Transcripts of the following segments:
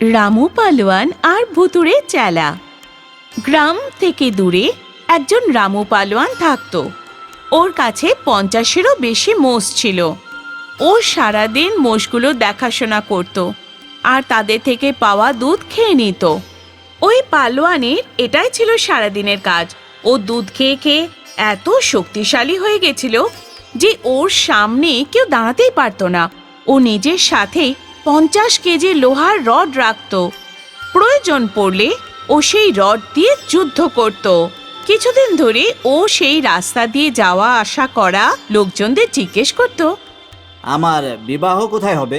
রামু পালোয়ান আর ভুতুড়ে চেলা। গ্রাম থেকে দূরে একজন রামু পালোয়ান থাকত। ওর কাছে 50-এরও বেশি মোষ ছিল। ও সারাদিন মোষগুলো দেখাশোনা করত আর তাদের থেকে পাওয়া দুধ খেয়ে নিত। ওই পালোয়ানের এটাই ছিল সারাদিনের কাজ। ও দুধ খেয়ে খেয়ে এত শক্তিশালী হয়ে গেছিল যে ওর সামনে কেউ দাঁড়াতেই পারত না। ও নিজের সাথে 50 কেজি লোহার রড রাখত। প্রয়োজন পড়লে ও সেই রড দিয়ে যুদ্ধ করত। কিছুদিন ধরে ও সেই রাস্তা দিয়ে যাওয়া আসা করা লোকজনদের জিজ্ঞেস করত, আমার বিবাহ কোথায় হবে?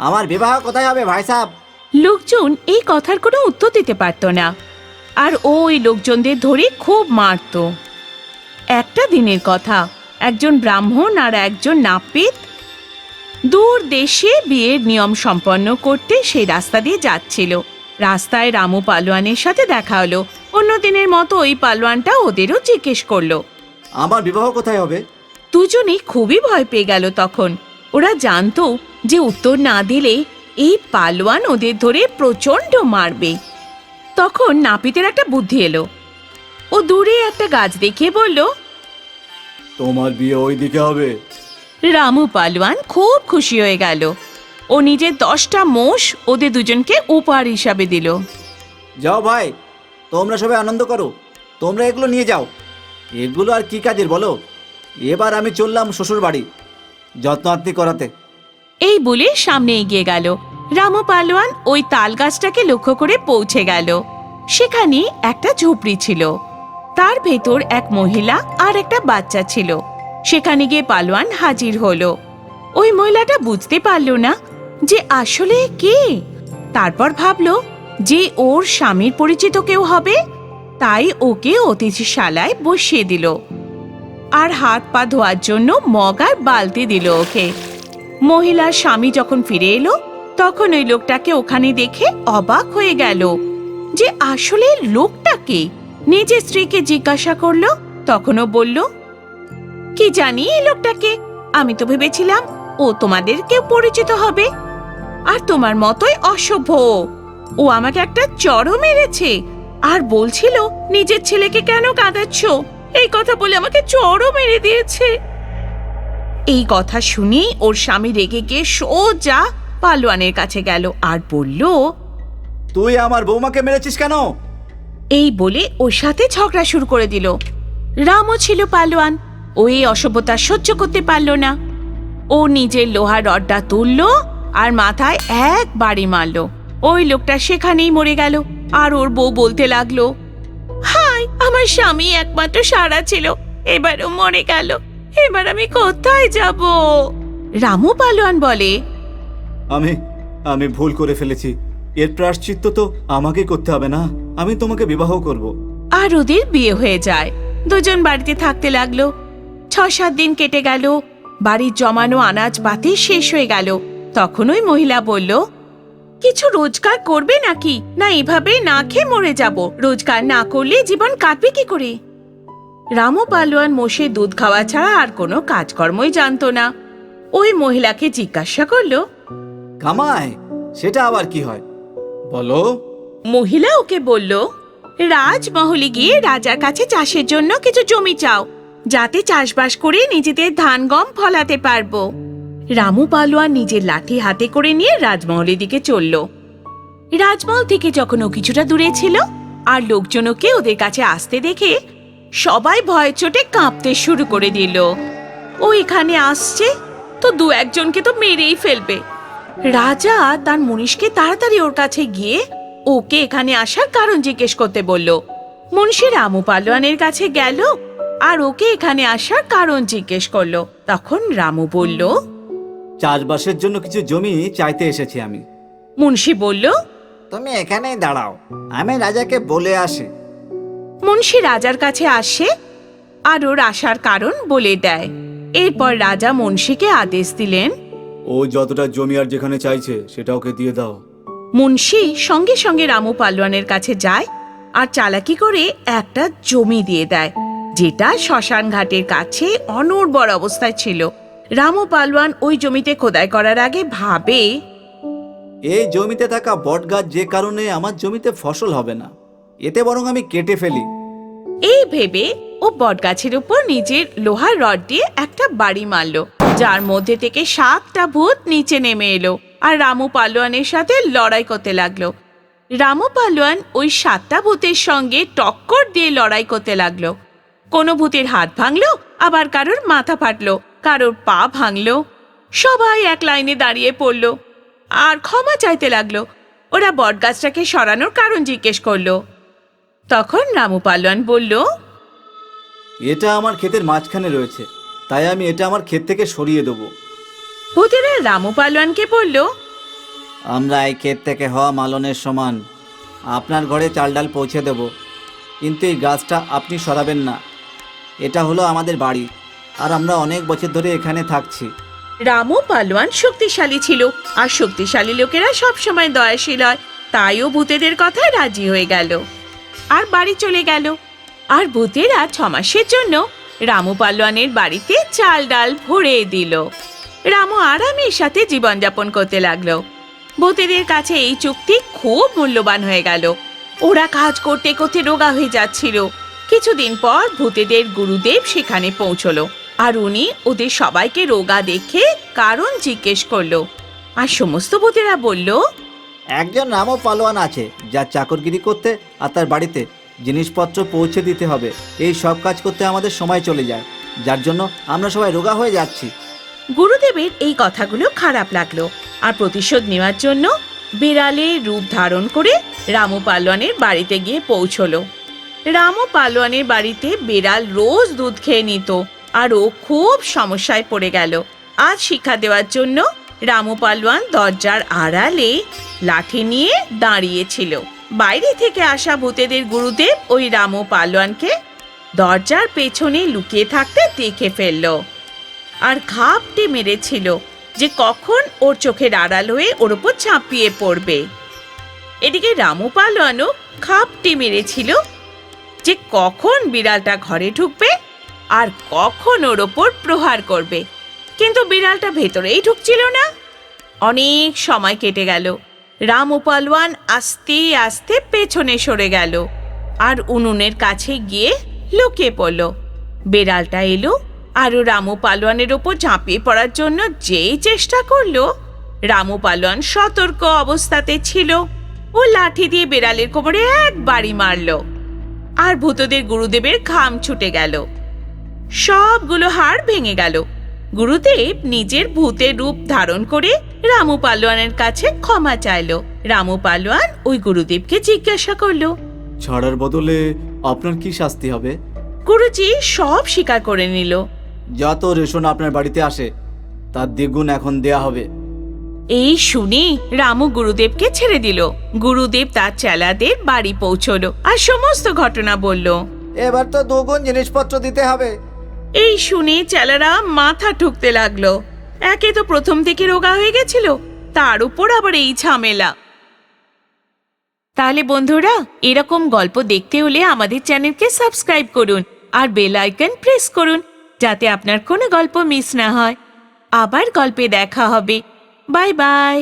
আমার বিবাহ কোথায় হবে ভাই সাহেব? লোকজন এই কথার কোনো উত্তর দিতে পারত না আর ও ওই লোকজনদের ধরে খুব মারত। একটা দিনের কথা, একজন ব্রাহ্মণ আর একজন নাপিত দূর দেশে বিয়ের নিয়ম সম্পন্ন করতে সেই রাস্তা দিয়ে যাচ্ছিল। রাস্তায় রামু পালোয়ানের সাথে দেখা হলো। অন্য দিনের মতো ওই পালোয়ানটা ওদেরও জিজ্ঞেস করলো। আমার বিবাহ কোথায় হবে? দুজনেই খুবই ভয় পেয়ে গেল। তখন ওরা জানতো যে উত্তর না দিলে এই পালোয়ান ওদের ধরে প্রচন্ড মারবে। তখন নাপিতের একটা বুদ্ধি এলো। ও দূরে একটা গাছ দেখিয়ে বলল, তোমার বিয়ে ওই দিকে হবে। রামু পালোয়ান খুব খুশি হয়ে গেল। ও নিজের 10টা মোষ ওদের দুজনকে উপহার হিসাবে দিল। যাও ভাই, তোমরা সবাই আনন্দ করো। তোমরা এগুলো নিয়ে যাও। এগুলো আর কি কাজের বলো? এবার আমি চললাম শ্বশুর বাড়ি যত্ন আত্মি করাতে। এই বলে সামনে এগিয়ে গেল। রামু পালোয়ান ওই তাল গাছটাকে লক্ষ্য করে পৌঁছে গেল। সেখানে একটা ঝুপড়ি ছিল। তার ভেতর এক মহিলা আর একটা বাচ্চা ছিল। সেখানে গিয়ে পালোয়ান হাজির হলো। ওই মহিলাটা বুঝতে পারল না যে আসলে কে। তারপর ভাবলো যে ওর স্বামীর পরিচিত কেউ হবে, তাই ওকে অতিথিশালায় বসিয়ে দিল আর হাত পা ধোয়ার জন্য মগ আর বালতি দিল ওকে। মহিলার স্বামী যখন ফিরে এলো তখন ওই লোকটাকে ওখানে দেখে অবাক হয়ে গেল যে আসলে লোকটাকে। নিজের স্ত্রীকে জিজ্ঞাসা করলো। তখনও বলল, কি জানি এই লোকটাকে, আমি তো ভেবেছিলাম ও তোমাদের কেউ পরিচিত হবে। আর তোমার মতোই অসভ্য। ও আমাকে একটা চড়ও মেরেছে আর বলছিল নিজের ছেলেকে কেন কাঁদাচ্ছ, এই কথা বলে আমাকে চড়ও মেরে দিয়েছে। এই কথা শুনেই ওর স্বামী রেগে গিয়ে সোজা পালোয়ানের কাছে গেল আর বলল, তুই আমার বৌমাকে মেরেছিস কেন? এই বলে ওর সাথে ঝগড়া শুরু করে দিল। রামও ছিল পালোয়ান। ও এই অসভ্যতা সহ্য করতে পারল না। ও নিজের লোহার রডটা তুলল আর মাথায় এক বাড়ি মারল। ওই লোকটা সেখানেই মরে গেল। আর ওর বউ বলতে লাগলো, হায়, আমার স্বামী একমাত্র সারা ছিল, এবারও মরে গেল। এবার আমি কোথায় যাব? রামু পালোয়ান বলে, আমি ভুল করে ফেলেছি। এর প্রায়শ্চিত্ত তো আমাকে করতে হবে না? আমি তোমাকে বিবাহ করব। আর ওদের বিয়ে হয়ে যায়। দুজন বাড়িতে থাকতে লাগলো। 6-7 দিন কেটে গেল। বাড়ির জমানো আনাজপাতি শেষ হয়ে গেল। তখন ওই মহিলা বলল, কিছু রোজগার করবে নাকি? না এভাবে না খেয়ে মরে যাব? রোজগার না করলে জীবন কাটবে কি করে? রামু পালোয়ান মোষে দুধ খাওয়া ছাড়া আর কোনো কাজকর্মই জানতো না। ওই মহিলাকে জিজ্ঞাসা করলো, কামাই, সেটা আবার কি হয় বলো? মহিলা ওকে বলল, রাজমহলে গিয়ে রাজার কাছে চাষের জন্য কিছু জমি চাও, যাতে চাষবাস করে নিজেদের ধান গম ফলাতে পারবো। রামু পালোয়ান নিজের লাঠি হাতে করে নিয়ে রাজমহলের দিকে চলল। রাজমহল থেকে যখন ও কিছুটা দূরে ছিল আর লোকজন ওকে ওদের কাছে আসতে দেখে সবাই ভয় চোটে কাঁপতে শুরু করে দিল। ও এখানে আসছে তো 2-1জনকে তো মেরেই ফেলবে। রাজা তার মুনিশকে তাড়াতাড়ি ওর কাছে গিয়ে ওকে এখানে আসার কারণ জিজ্ঞেস করতে বলল। মুন্সি রামু পালোয়ানের কাছে গেল আর ওকে এখানে আসার কারণ জিজ্ঞেস করলো। তখন রামু বলল, চাষবাসের জন্য কিছু জমি চাইতে এসেছি আমি। মুন্সি বলল, তুমি এখানেই দাঁড়াও, আমি রাজাকে বলে আসি। মুন্সি রাজার কাছে আসে আর ওর আসার কারণ বলে দেয়। এরপর রাজা মুন্সিকে আদেশ দিলেন, ও যতটা জমি আর যেখানে চাইছে সেটা ওকে দিয়ে দাও। মুন্সি সঙ্গে সঙ্গে রামু পালোয়ানের কাছে যায় আর চালাকি করে একটা জমি দিয়ে দেয়, যেটা শ্মশান ঘাটের কাছে অনুর্বর অবস্থায় ছিল। রামু পালোয়ান ওই জমিতে খোদাই করার আগে ভাবে, এই জমিতে থাকা বট গাছ যে কারণে আমার জমিতে ফসল হবে না, এতে বরং আমি কেটে ফেলি। এই ভেবে ও বটগাছের উপর নিজের লোহার রড দিয়ে একটা বাড়ি মারলো, যার মধ্যে থেকে 7টা ভূত নিচে নেমে এলো আর রামু পালোয়ানের সাথে লড়াই করতে লাগলো। রামু পালোয়ান ওই 7টা ভূতের সঙ্গে টক্কর দিয়ে লড়াই করতে লাগলো। কোনো ভূতের হাত ভাঙলো, আবার কারোর মাথা ফাটলো, কারোর পা ভাঙলো। সবাই এক লাইনে দাঁড়িয়ে পড়লো আর ক্ষমা চাইতে লাগলো। ওরা বটগাছটাকে সরানোর কারণ জিজ্ঞেস করলো। তখন রামু পালোয়ান বলল, এটা আমার ক্ষেতের মাঝখানে রয়েছে, তাই আমি এটা আমার ক্ষেত থেকে সরিয়ে দেবো। ভূতেরা রামু পালোয়ানকে বলল, আমরা এই ক্ষেত থেকে হওয়া মালনের সমান আপনার ঘরে চাল ডাল পৌঁছে দেব, কিন্তু এই গাছটা আপনি সরাবেন না। এটা হলো আমাদের বাড়ি, আর আমরা অনেক বছর ধরে এখানে থাকছি। রামু পালোয়ান শক্তিশালী ছিল, আর শক্তিশালী লোকেরা সবসময় দয়াশীল হয়। তাইও ভূতেদের কথায় রাজি হয়ে গেল আর বাড়ি চলে গেল। আর ভূতেরা 6 মাসের জন্য রামু পালোয়ানের বাড়িতে চাল ডাল ভরে দিল। রামু আরামের সাথে জীবনযাপন করতে লাগলো। ভূতেদের কাছে এই চুক্তি খুব মূল্যবান হয়ে গেল। ওরা কাজ করতে করতে রোগা হয়ে যাচ্ছিল। কিছুদিন পর ভূতেদের গুরুদেব সেখানে পৌঁছলো, আর উনি ওদের সবাইকে রোগা দেখে কারণ জিজ্ঞেস করলো। আর সমস্ত ভূতেরা বলল, একজন রামু পালোয়ান আছে, যার চাকরগিরি করতে আর তার বাড়িতে জিনিসপত্র পৌঁছে দিতে হবে। এই সব কাজ করতে আমাদের সময় চলে যায়, যার জন্য আমরা সবাই রোগা হয়ে যাচ্ছি। গুরুদেবের এই কথাগুলো খারাপ লাগলো, আর প্রতিশোধ নেওয়ার জন্য বিড়ালের রূপ ধারণ করে রামু পালোয়ানের বাড়িতে গিয়ে পৌঁছলো। রামু পালোয়ানের বাড়িতে বিড়াল রোজ দুধ খেয়ে নিত, আর ও খুব সমস্যায় পড়ে গেল। আজ শিক্ষা দেওয়ার জন্য রামু পালোয়ান দরজার আড়ালে লাঠি নিয়ে দাঁড়িয়েছিল। বাইরে থেকে আসা ভূতেদের গুরুদেব ওই রামু পালোয়ানকে দরজার পেছনে লুকিয়ে থাকতে দেখে ফেলল, আর ঘাপটি মেরেছিল যে কখন ওর চোখের আড়াল হয়ে ওর উপর ঝাঁপিয়ে পড়বে। এদিকে রামু পালোয়ানও ঘাপটি মেরেছিল যে কখন বিড়ালটা ঘরে ঢুকবে আর কখন ওর ওপর প্রহার করবে, কিন্তু বিড়ালটা ভেতরেই ঢুকছিল না। অনেক সময় কেটে গেল। রামু পালোয়ান আস্তে আস্তে পেছনে সরে গেল আর উনুনের কাছে গিয়ে লুকিয়ে পড়ল। বিড়ালটা এলো আর রামু পালোয়ানের ওপর ঝাঁপিয়ে পড়ার জন্য যেই চেষ্টা করলো, রামু পালোয়ান সতর্ক অবস্থাতে ছিল। ও লাঠি দিয়ে বিড়ালের কোমরে এক বাড়ি মারলো, আর ভূতদের গুরুদেবের ঘাম ছুটে গেল। সবগুলো হাড় ভেঙে গেল। গুরুদেব নিজের ভূতের রূপ ধারণ করে রামু পালোয়ানের কাছে ক্ষমা চাইলো। রামু পালোয়ান ওই গুরুদেবকে জিজ্ঞাসা করলো, ছাড়ার বদলে আপনার কি শাস্তি হবে? গুরুজি সব স্বীকার করে নিল। যত রেশন আপনার বাড়িতে আসে তার দ্বিগুণ এখন দেয়া হবে। এই শুনে রামু গুরুদেবকে ছেড়ে দিল। গুরুদেব তার চেলাদের বাড়ি পৌঁছলো আর সমস্ত ঘটনা বলল। এবার তো দুগুণ জিনিসপত্র দিতে হবে। এই শুনে চেলারা মাথা ঠুকতে লাগলো। একে তো প্রথম থেকে রোগা হয়ে গেছিল, তার উপর আবার এই ঝামেলা। তাহলে বন্ধুরা, এরকম গল্প দেখতে হলে আমাদের চ্যানেলকে সাবস্ক্রাইব করুন আর বেল আইকন প্রেস করুন, যাতে আপনার কোনো গল্প মিস না হয়। আবার গল্পে দেখা হবে। Bye bye.